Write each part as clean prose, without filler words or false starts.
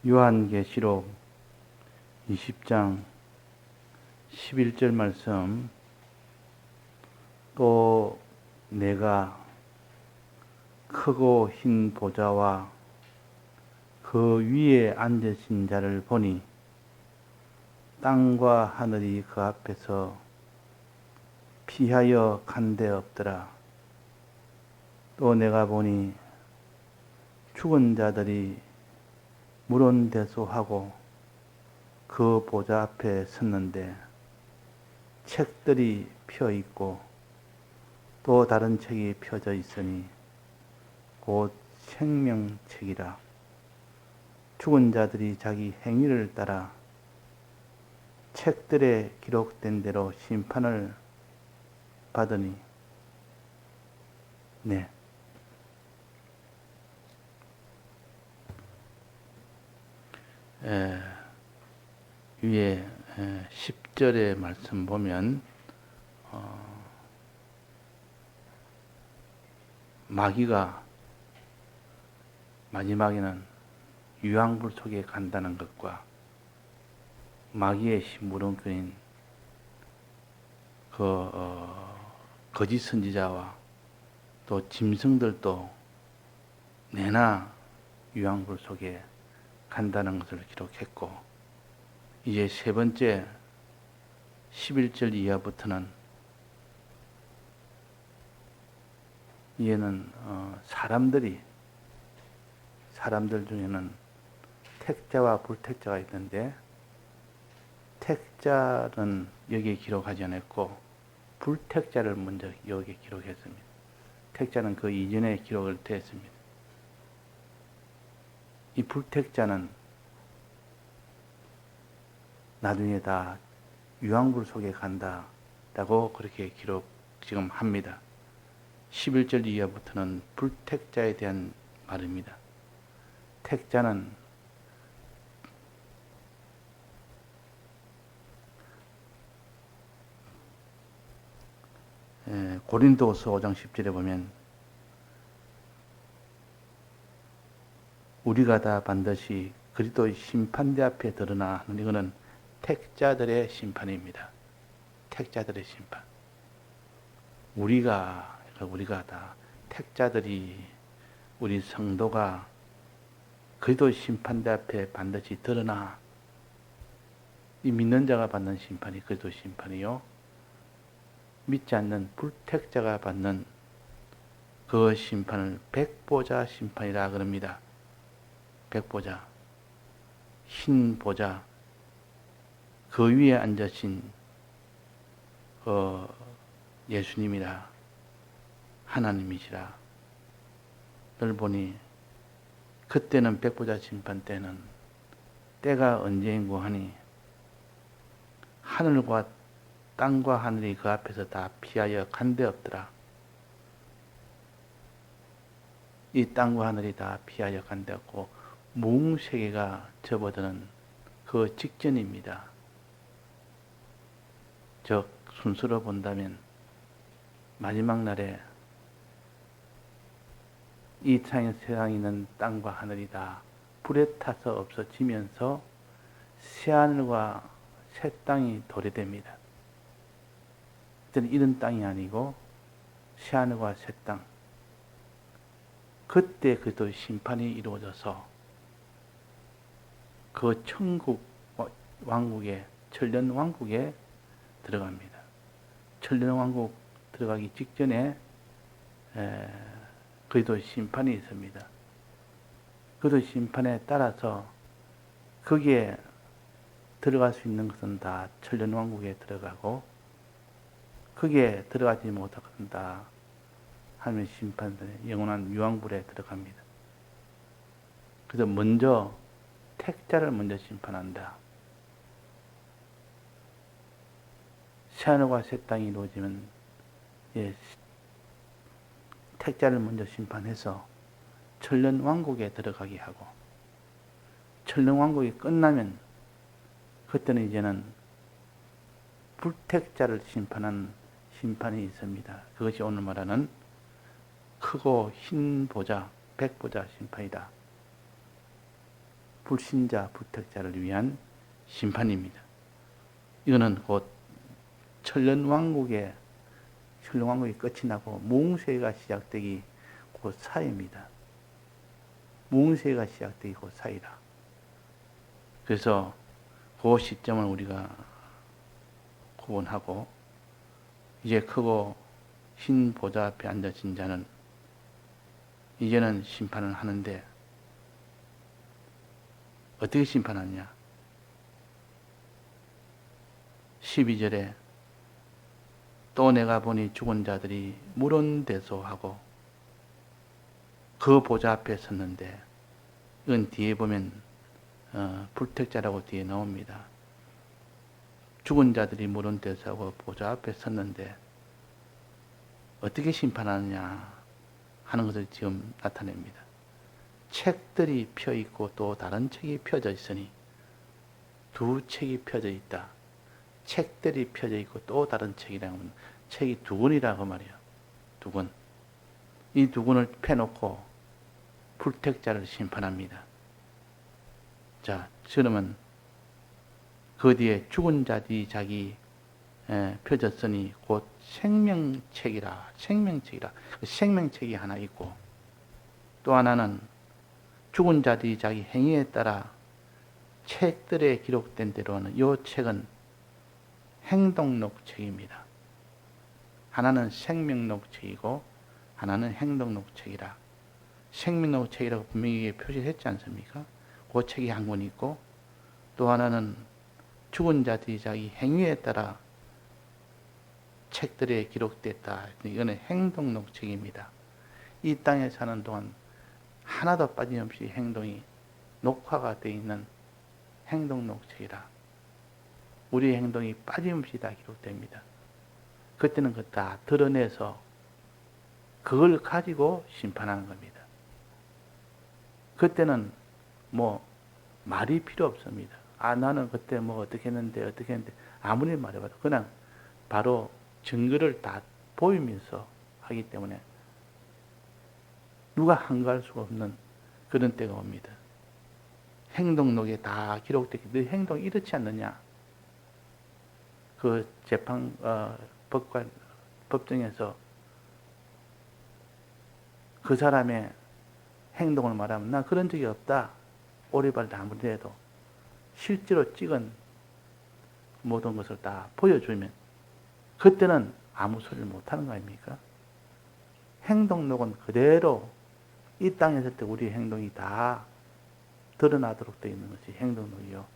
요한계시록 20장 11절 말씀. 또 내가 크고 흰 보좌와 그 위에 앉으신 자를 보니 땅과 하늘이 그 앞에서 피하여 간 데 없더라. 또 내가 보니 죽은 자들이 물온대소하고 그 보좌 앞에 섰는데 책들이 펴 있고 또 다른 책이 펴져 있으니 곧 생명책이라. 죽은 자들이 자기 행위를 따라 책들에 기록된 대로 심판을 받으니. 네. 위에 10절의 말씀 보면 마귀가 마지막에는 유황불 속에 간다는 것과 마귀의 심부름꾼인 거짓 선지자와 또 짐승들도 내나 유황불 속에 간다는 것을 기록했고, 이제 세 번째 11절 이하부터는 이제는 사람들 중에는 택자와 불택자가 있는데, 택자는 여기에 기록하지 않았고 불택자를 먼저 여기에 기록했습니다. 택자는 그 이전에 기록을 했습니다. 이 불택자는 나중에 다 유황불 속에 간다라고 그렇게 기록 지금 합니다. 11절 이하부터는 불택자에 대한 말입니다. 택자는 고린도서 5장 10절에 보면 우리가 다 반드시 그리스도의 심판대 앞에 드러나 하는, 이거는 택자들의 심판입니다. 택자들의 심판. 우리가 다 택자들이, 우리 성도가 그리스도의 심판대 앞에 반드시 드러나. 이 믿는 자가 받는 심판이 그리스도의 심판이요, 믿지 않는 불택자가 받는 그 심판을 백보자 심판이라 그럽니다. 백보자, 흰 보좌, 그 위에 앉으신 예수님이라, 하나님이시라 를 보니, 그때는 백보자 심판 때는 때가 언제인고 하니 하늘과 땅과 하늘이 그 앞에서 다 피하여 간 데 없더라. 이 땅과 하늘이 다 피하여 간 데 없고 무웅세계가 접어드는 그 직전입니다. 즉 순서로 본다면 마지막 날에 이 세상에 있는 땅과 하늘이 다 불에 타서 없어지면서 새하늘과 새 땅이 도래됩니다. 그때는 이런 땅이 아니고 새하늘과 새 땅, 그때 그도 심판이 이루어져서 그 천국 왕국에, 천년 왕국에 들어갑니다. 천년 왕국 들어가기 직전에 그도 심판이 있습니다. 그도 심판에 따라서 거기에 들어갈 수 있는 것은 다 천년 왕국에 들어가고, 거기에 들어가지 못한 것은 다 하나님의 심판들의 영원한 유황불에 들어갑니다. 그래서 먼저 택자를 먼저 심판한다. 새하늘과 새 땅이 이루어지면 택자를 먼저 심판해서 천년 왕국에 들어가게 하고, 천년 왕국이 끝나면 그때는 이제는 불택자를 심판한 심판이 있습니다. 그것이 오늘 말하는 크고 흰 보좌, 백보좌 심판이다. 불신자, 불택자를 위한 심판입니다. 이거는 곧 천년왕국의 끝이 나고 무흥세가 시작되기 곧 사이입니다. 무흥세가 시작되기 곧 사이라. 그래서 그 시점을 우리가 구분하고 이제 크고 흰 보좌 앞에 앉으신 자는 이제는 심판을 하는데 어떻게 심판하냐? 12절에 또 내가 보니 죽은 자들이 물론대소하고 그 보좌 앞에 섰는데, 이건 뒤에 보면 불택자라고 뒤에 나옵니다. 죽은 자들이 물론대소하고 보좌 앞에 섰는데 어떻게 심판하느냐 하는 것을 지금 나타냅니다. 책들이 펴 있고 또 다른 책이 펴져 있으니, 두 책이 펴져 있다. 책들이 펴져 있고 또 다른 책이라고 하면 책이 두 권이라고 말이에요. 두 권. 이 두 권을 펴놓고 불택자를 심판합니다. 자, 그러면 그 뒤에 죽은 자들이 자기 펴졌으니 곧 생명책이라. 생명책이 하나 있고, 또 하나는 죽은 자들이 자기 행위에 따라 책들에 기록된 대로는 이 책은 행동록책입니다. 하나는 생명록책이고 하나는 행동록책이라. 생명록책이라고 분명히 표시했지 않습니까? 그 책이 한 권 있고, 또 하나는 죽은 자들이 자기 행위에 따라 책들에 기록됐다. 이거는 행동록책입니다. 이 땅에 사는 동안 하나도 빠짐없이 행동이 녹화가 되어 있는 행동록책이라. 우리의 행동이 빠짐없이 다 기록됩니다. 그때는 그거 다 드러내서 그걸 가지고 심판하는 겁니다. 그때는 말이 필요 없습니다. 나는 그때 어떻게 했는데 아무리 말해봐도 그냥 바로 증거를 다 보이면서 하기 때문에 누가 한가할 수가 없는 그런 때가 옵니다. 행동록에 다 기록되기, 너 행동이 이렇지 않느냐? 그 법정에서 그 사람의 행동을 말하면 나 그런 적이 없다. 오리발 다 아무리 해도 실제로 찍은 모든 것을 다 보여주면 그때는 아무 소리를 못하는 거 아닙니까? 행동록은 그대로 이 땅에 있을 때 우리의 행동이 다 드러나도록 되어 있는 것이 행동록이요.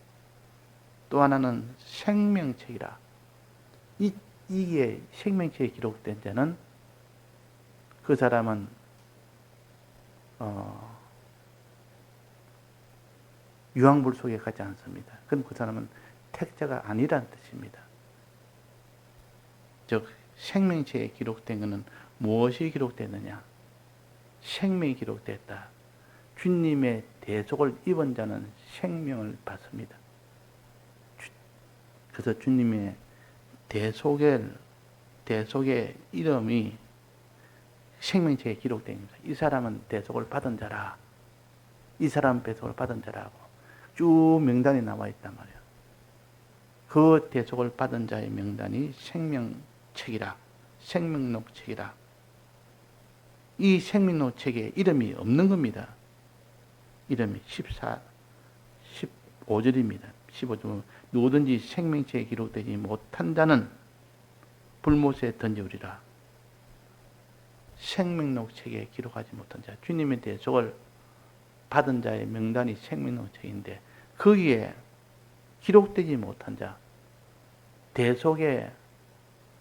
또 하나는 생명책이라. 이게 생명책에 기록된 자는 그 사람은 유황불 속에 가지 않습니다. 그럼 그 사람은 택자가 아니라는 뜻입니다. 즉 생명책에 기록된 것은 무엇이 기록됐느냐? 생명이 기록됐다. 주님의 대속을 입은 자는 생명을 받습니다. 그래서 주님의 대속의 이름이 생명책에 기록됩니다. 이 사람은 대속을 받은 자라. 이 사람은 대속을 받은 자라고 쭉 명단이 나와 있단 말이에요. 그 대속을 받은 자의 명단이 생명책이라. 생명록책이라. 이 생명록책에 이름이 없는 겁니다. 이름이 15절입니다. 15절 누구든지 생명책에 기록되지 못한 자는 불못에 던지우리라. 생명록책에 기록하지 못한 자, 주님의 대속을 받은 자의 명단이 생명록책인데 거기에 기록되지 못한 자, 대속의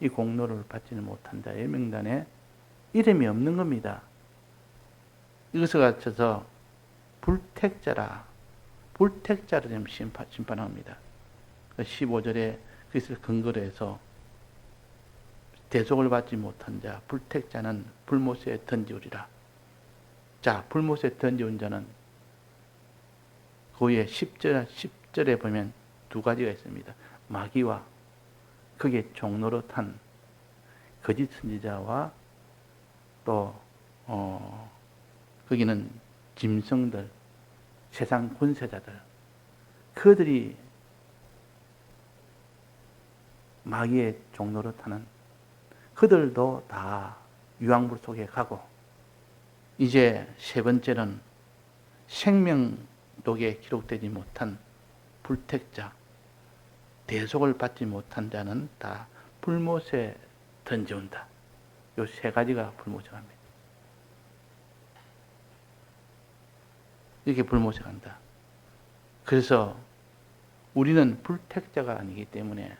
이 공로를 받지는 못한 자의 명단에 이름이 없는 겁니다. 이것을 갖춰서 불택자라. 불택자를 지금 심판합니다. 15절에 그것을 근거로 해서 대속을 받지 못한 자, 불택자는 불못에 던지우리라. 자, 불못에 던지운 자는 그 위에 10절에 보면 두 가지가 있습니다. 마귀와 그게 종로로 탄 거짓 선지자와 또 거기는 짐승들, 세상 권세자들, 그들이 마귀의 종로를 타는 그들도 다 유황불 속에 가고, 이제 세 번째는 생명록에 기록되지 못한 불택자, 대속을 받지 못한 자는 다 불못에 던져온다. 요 세 가지가 불못에 갑니다. 이렇게 불못에 간다. 그래서 우리는 불택자가 아니기 때문에,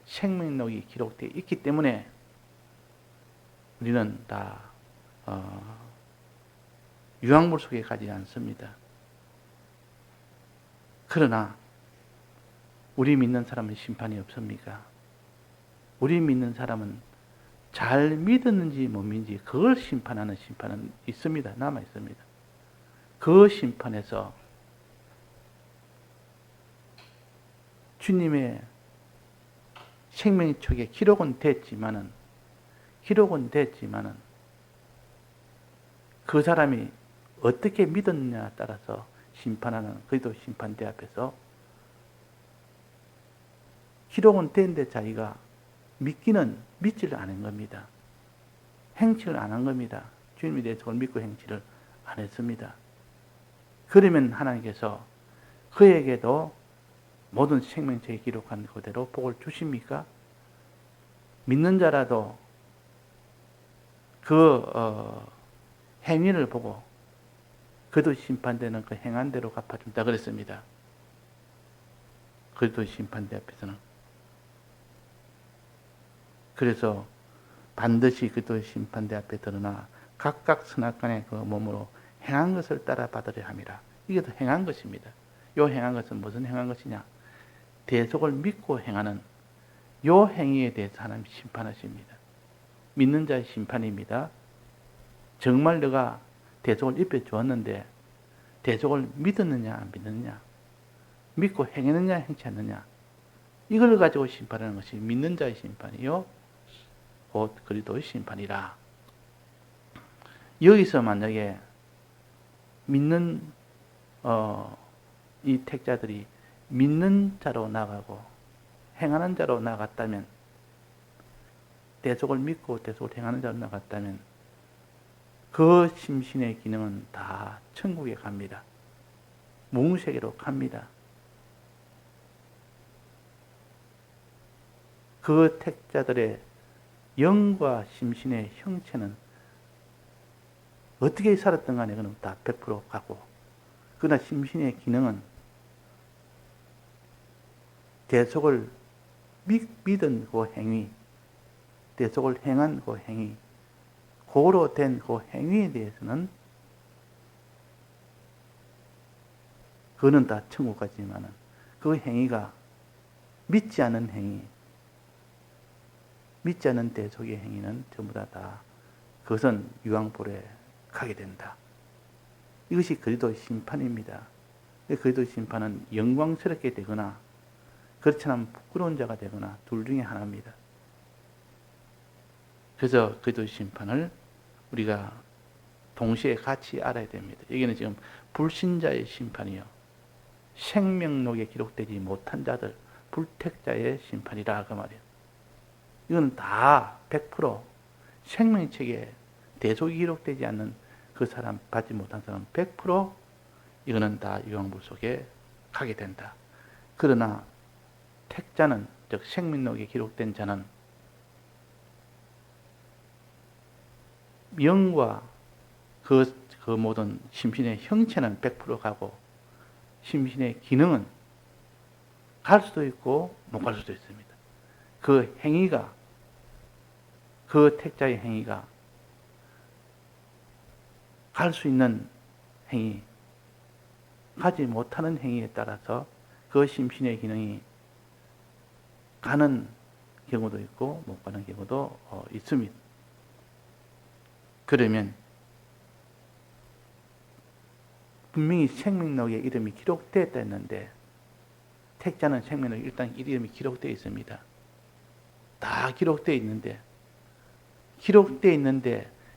생명록이 기록되어 있기 때문에 우리는 다 유황물 속에 가지 않습니다. 그러나 우리 믿는 사람은 심판이 없습니까? 우리 믿는 사람은 잘 믿었는지 못 믿는지 그걸 심판하는 심판은 있습니다. 남아 있습니다. 그 심판에서 주님의 생명책에 기록은 됐지만은 그 사람이 어떻게 믿었느냐에 따라서 심판하는, 그리도 심판대 앞에서 기록은 된데 자기가 믿지를 않은 겁니다. 행치를 안 한 겁니다. 주님에 대해서 그걸 믿고 행치를 안 했습니다. 그러면 하나님께서 그에게도 모든 생명책에 기록한 그대로 복을 주십니까? 믿는 자라도 그 행위를 보고 그도 심판되는 그 행한 대로 갚아준다 그랬습니다. 그도 심판대 앞에서는. 그래서 반드시 그도 심판대 앞에 드러나 각각 선악간의 그 몸으로 행한 것을 따라 받으려 함이라. 이게 더 행한 것입니다. 요 행한 것은 무슨 행한 것이냐? 대속을 믿고 행하는 요 행위에 대해서 하나님 심판하십니다. 믿는 자의 심판입니다. 정말 내가 대속을 입혀 주었는데 대속을 믿었느냐 안 믿느냐, 믿고 행했느냐 행치 않느냐, 이걸 가지고 심판하는 것이 믿는 자의 심판이요 곧 그리스도의 심판이라. 여기서 만약에 믿는 이 택자들이 믿는 자로 나가고 행하는 자로 나갔다면, 대속을 믿고 대속을 행하는 자로 나갔다면 그 심신의 기능은 다 천국에 갑니다. 무궁세계로 갑니다. 그 택자들의 영과 심신의 형체는 어떻게 살았던 간에 그는 다 100% 가고, 그러나 심신의 기능은 대속을 믿은 그 행위, 대속을 행한 그 행위, 고로 된 그 행위에 대해서는 그는 다 천국 가지만은 그 행위가 믿지 않은 행위, 믿지 않은 대속의 행위는 전부 다 그것은 유황불에 가게 된다. 이것이 그리스도의 심판입니다. 그리스도의 심판은 영광스럽게 되거나 그렇지 않으면 부끄러운 자가 되거나 둘 중에 하나입니다. 그래서 그리스도의 심판을 우리가 동시에 같이 알아야 됩니다. 여기는 지금 불신자의 심판이요, 생명록에 기록되지 못한 자들, 불택자의 심판이라 그 말이에요. 이건 다 100% 생명책에 대속이 기록되지 않는 그 사람, 받지 못한 사람 100% 이거는 다 유황불 속에 가게 된다. 그러나 택자는, 즉 생명록에 기록된 자는 영과 그 모든 심신의 형체는 100% 가고 심신의 기능은 갈 수도 있고 못 갈 수도 있습니다. 그 행위가, 그 택자의 행위가 갈 수 있는 행위, 가지 못하는 행위에 따라서 그 심신의 기능이 가는 경우도 있고 못 가는 경우도 있습니다. 그러면 분명히 생명록에 이름이 기록되었다 했는데, 택자는 생명록에 일단 이름이 기록되어 있습니다. 다 기록되어 있는데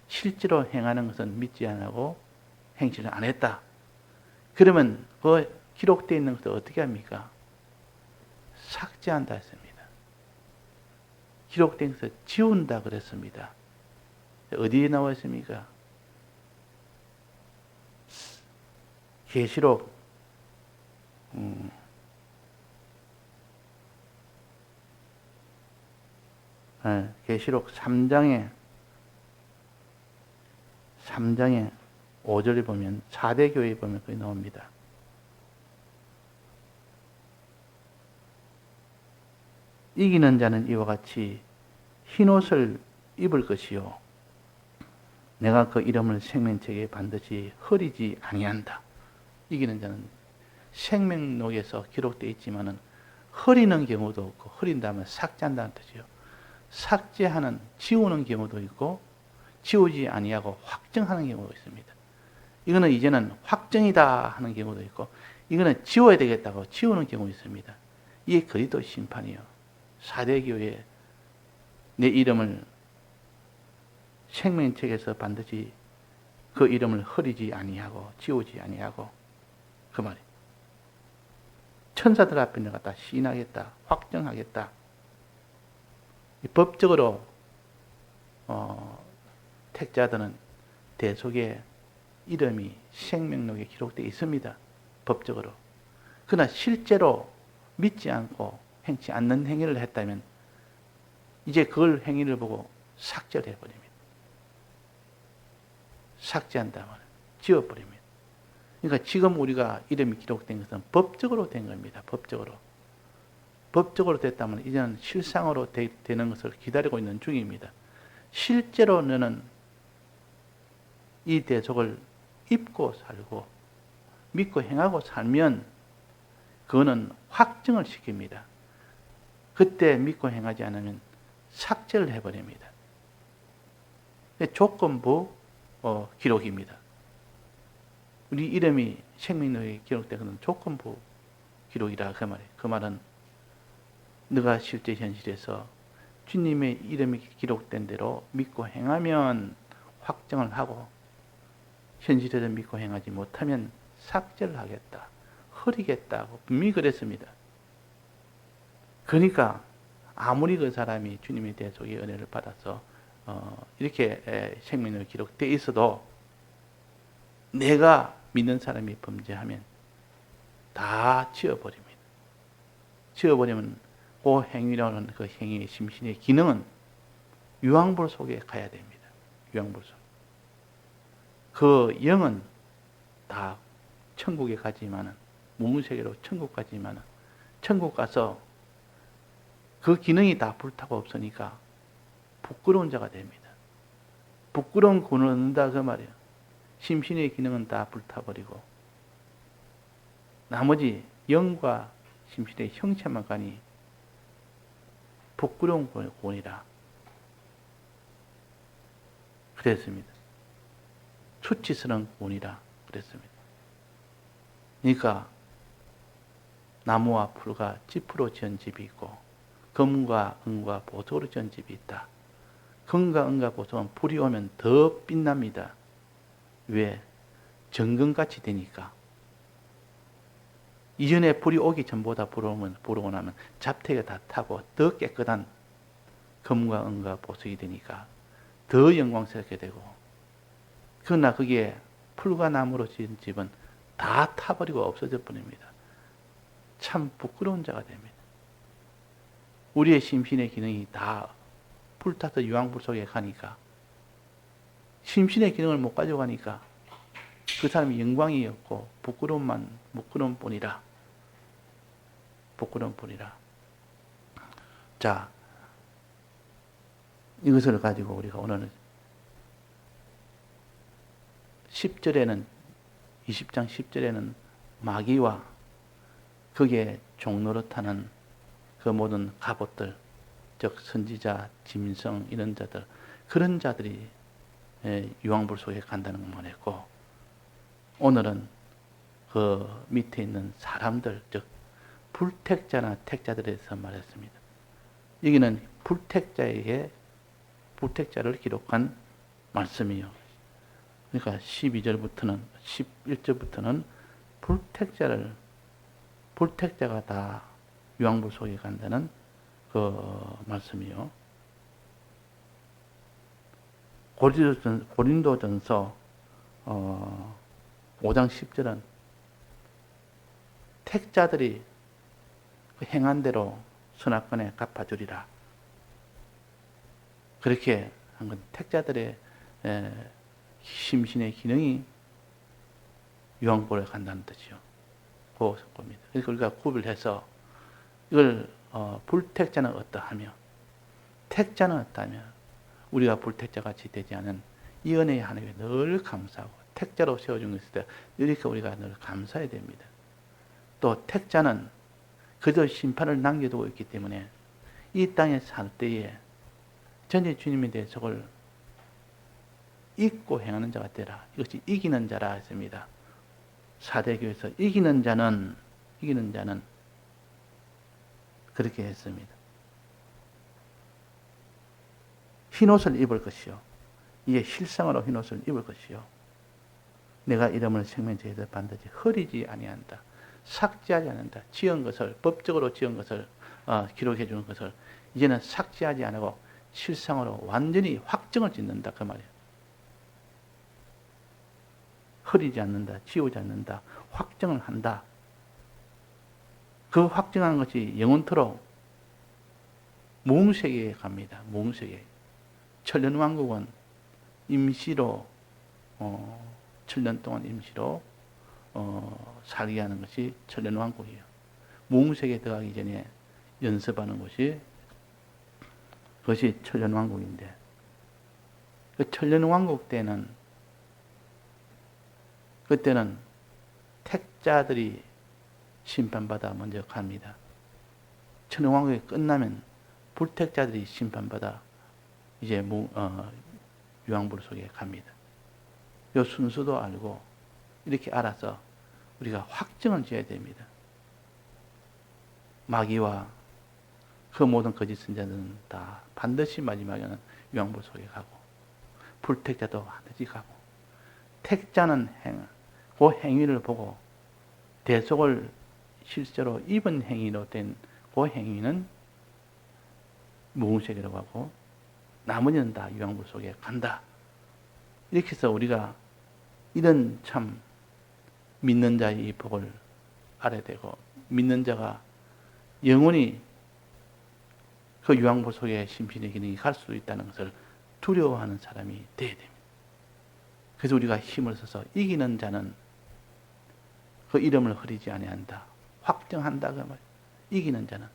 실제로 행하는 것은 믿지 않고 행치를 안 했다. 그러면 그 기록되어 있는 것을 어떻게 합니까? 삭제한다 했습니다. 기록된 것을 지운다 그랬습니다. 어디에 나와 있습니까? 계시록 3장에 5절에 보면 4대 교회에 보면 거기 나옵니다. 이기는 자는 이와 같이 흰옷을 입을 것이요 내가 그 이름을 생명책에 반드시 흐리지 아니한다. 이기는 자는 생명록에서 기록되어 있지만은 흐리는 경우도 없고, 흐린다면 삭제한다는 뜻이요. 삭제하는, 지우는 경우도 있고 지우지 아니하고 확정하는 경우가 있습니다. 이거는 이제는 확정이다 하는 경우도 있고, 이거는 지워야 되겠다고 지우는 경우가 있습니다. 이게 그리스도 심판이요. 4대 교회 내 이름을 생명책에서 반드시 그 이름을 흐리지 아니하고 지우지 아니하고, 그 말이 천사들 앞에 내가 다 시인하겠다, 확정하겠다. 법적으로 택자들은 대속에 이름이 생명록에 기록되어 있습니다. 법적으로. 그러나 실제로 믿지 않고 행치 않는 행위를 했다면 이제 그걸 행위를 보고 삭제를 해버립니다. 삭제한다면 지워버립니다. 그러니까 지금 우리가 이름이 기록된 것은 법적으로 된 겁니다. 법적으로. 법적으로 됐다면 이제는 실상으로 되는 것을 기다리고 있는 중입니다. 실제로 너는 이 대속을 입고 살고 믿고 행하고 살면 그거는 확증을 시킵니다. 그때 믿고 행하지 않으면 삭제를 해버립니다. 조건부 기록입니다. 우리 이름이 생명록에 기록된 것은 조건부 기록이라 그 말이에요. 그 말은 너가 실제 현실에서 주님의 이름이 기록된 대로 믿고 행하면 확정을 하고, 현실에서 믿고 행하지 못하면 삭제를 하겠다, 흐리겠다고 분명히 그랬습니다. 그러니까 아무리 그 사람이 주님의 대속의 은혜를 받아서 이렇게 생명록에 기록되어 있어도 내가 믿는 사람이 범죄하면 다 지워버립니다. 지워버리면 그 행위라는 그 행위의 심신의 기능은 유황불 속에 가야 됩니다. 유황불 속. 그 영은 다 천국에 가지만은, 무문세계로 천국 가지만은, 천국 가서 그 기능이 다 불타고 없으니까 부끄러운 자가 됩니다. 부끄러운 구원을 얻는다 그 말이에요. 심신의 기능은 다 불타버리고 나머지 영과 심신의 형체만 가니 부끄러운 구원이라 그랬습니다. 수치스러운 구원이라 그랬습니다. 그러니까 나무와 풀과 짚으로 지은 집이 있고 금과 은과 보석으로 지은 집이 있다. 금과 은과 보석은 불이 오면 더 빛납니다. 왜? 정금같이 되니까. 이전에 불이 오기 전보다 불어오고 나면 잡태가 다 타고 더 깨끗한 금과 은과 보석이 되니까 더 영광스럽게 되고, 그러나 그게 풀과 나무로 지은 집은 다 타버리고 없어져 버립니다. 참 부끄러운 자가 됩니다. 우리의 심신의 기능이 다 불타서 유황불 속에 가니까, 심신의 기능을 못 가져가니까 그 사람이 영광이 없고 부끄러운 뿐이라. 부끄러운 뿐이라. 자, 이것을 가지고 우리가 오늘 10절에는 20장 10절에는 마귀와 그게 종노릇하는 그 모든 갑옷들, 즉 선지자, 짐승 이런 자들, 그런 자들이 유황불 속에 간다는 것만 했고, 오늘은 그 밑에 있는 사람들, 즉 불택자나 택자들에 대해서 말했습니다. 여기는 불택자를 기록한 말씀이요. 그러니까 11절부터는 불택자가 다 유황불 속에 간다는 그 말씀이요. 고린도전서 5장 10절은 택자들이 그 행한 대로 선악권에 갚아주리라. 그렇게 한 건 택자들의 심신의 기능이 유황불에 간다는 뜻이요. 그 겁니다. 그래서 우리가 구별해서 이걸 불택자는 어떠하며 택자는 어떠하며 우리가 불택자 같이 되지 않은 이 은혜의 하나님께 늘 감사하고 택자로 세워준 것에 대해 이렇게 우리가 늘 감사해야 됩니다. 또 택자는 그저 심판을 남겨두고 있기 때문에 이 땅에 살 때에 전체 주님에 대해 저걸 잊고 행하는 자가 되라. 이것이 이기는 자라 했습니다. 사대교에서 이기는 자는 그렇게 했습니다. 흰옷을 입을 것이요. 이에 실상으로 흰옷을 입을 것이요. 내가 이름을 생명책에서 반드시 흐리지 아니한다. 삭제하지 않는다. 지은 것을, 법적으로 지은 것을 기록해 주는 것을 이제는 삭제하지 않고 실상으로 완전히 확정을 짓는다. 그 말이에요. 흐리지 않는다. 지우지 않는다. 확정을 한다. 그 확정한 것이 영원토록 무궁세계에 갑니다. 무궁세계. 천년왕국은 임시로 7년 동안 임시로 살게 하는 것이 천년왕국이에요. 무궁세계에 들어가기 전에 연습하는 것이 그것이 천년왕국인데 그 천년왕국 때는 그때는 택자들이 심판받아 먼저 갑니다. 천년왕국이 끝나면 불택자들이 심판받아 이제 유황불 속에 갑니다. 이 순서도 알고 이렇게 알아서 우리가 확정을 지어야 됩니다. 마귀와 그 모든 거짓 선자들은 다 반드시 마지막에는 유황불 속에 가고 불택자도 반드시 가고 택자는 그 행위를 보고 대속을 실제로 입은 행위로 된 그 행위는 무궁세계라고 하고 나머지는 다 유황불 속에 간다. 이렇게 해서 우리가 이런 참 믿는 자의 이 복을 알아야 되고 믿는 자가 영원히 그 유황불 속에 심신의 기능이 갈 수 있다는 것을 두려워하는 사람이 되어야 됩니다. 그래서 우리가 힘을 써서 이기는 자는 그 이름을 흐리지 아니한다. 확정한다. 그 말. 이기는 자는.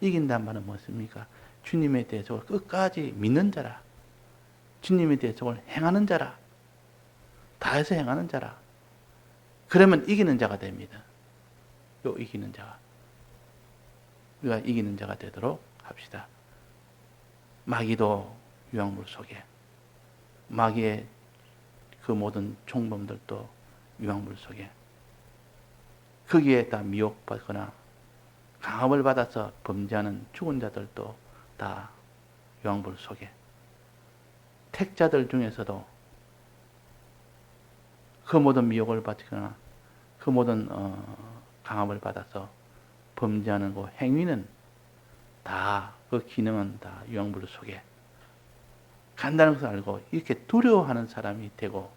이긴다는 말은 무엇입니까? 주님에 대해서 끝까지 믿는 자라. 주님에 대해서 행하는 자라. 다해서 행하는 자라. 그러면 이기는 자가 됩니다. 요 이기는 자가. 우리가 이기는 자가 되도록 합시다. 마귀도 유황불 속에, 마귀의 그 모든 종범들도 유황불 속에, 거기에 다 미혹받거나 강압을 받아서 범죄하는 죽은 자들도 다 유황불 속에, 택자들 중에서도 그 모든 미혹을 받거나 그 모든 강압을 받아서 범죄하는 그 행위는 다 그 기능은 다 유황불 속에 간다는 것을 알고 이렇게 두려워하는 사람이 되고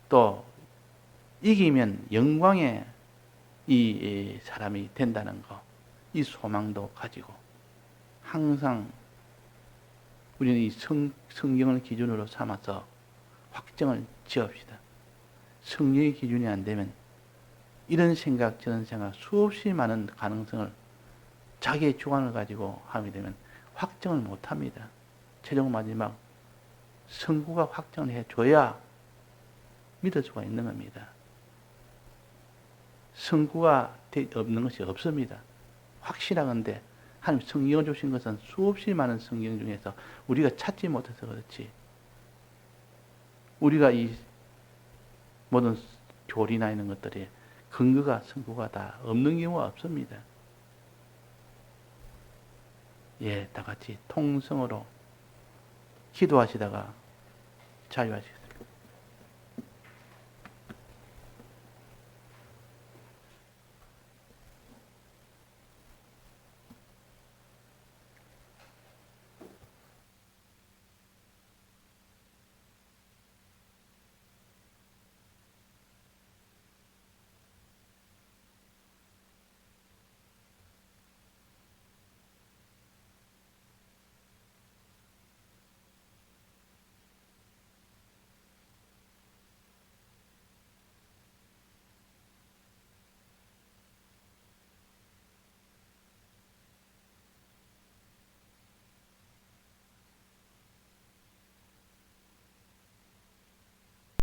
또 이기면 영광의 이 사람이 된다는 것, 이 소망도 가지고 항상 우리는 이 성경을 기준으로 삼아서 확정을 지읍시다. 성경의 기준이 안 되면 이런 생각 저런 생각 수없이 많은 가능성을 자기의 주관을 가지고 하게 되면 확정을 못합니다. 최종 마지막 성구가 확정을 해줘야 믿을 수가 있는 겁니다. 성구가 없는 것이 없습니다. 확실하건대 하나님 성경을 주신 것은 수없이 많은 성경 중에서 우리가 찾지 못해서 그렇지 우리가 이 모든 교리나 이런 것들이 근거가 성구가 다 없는 경우가 없습니다. 예, 다 같이 통성으로 기도하시다가 자유하시겠습니다.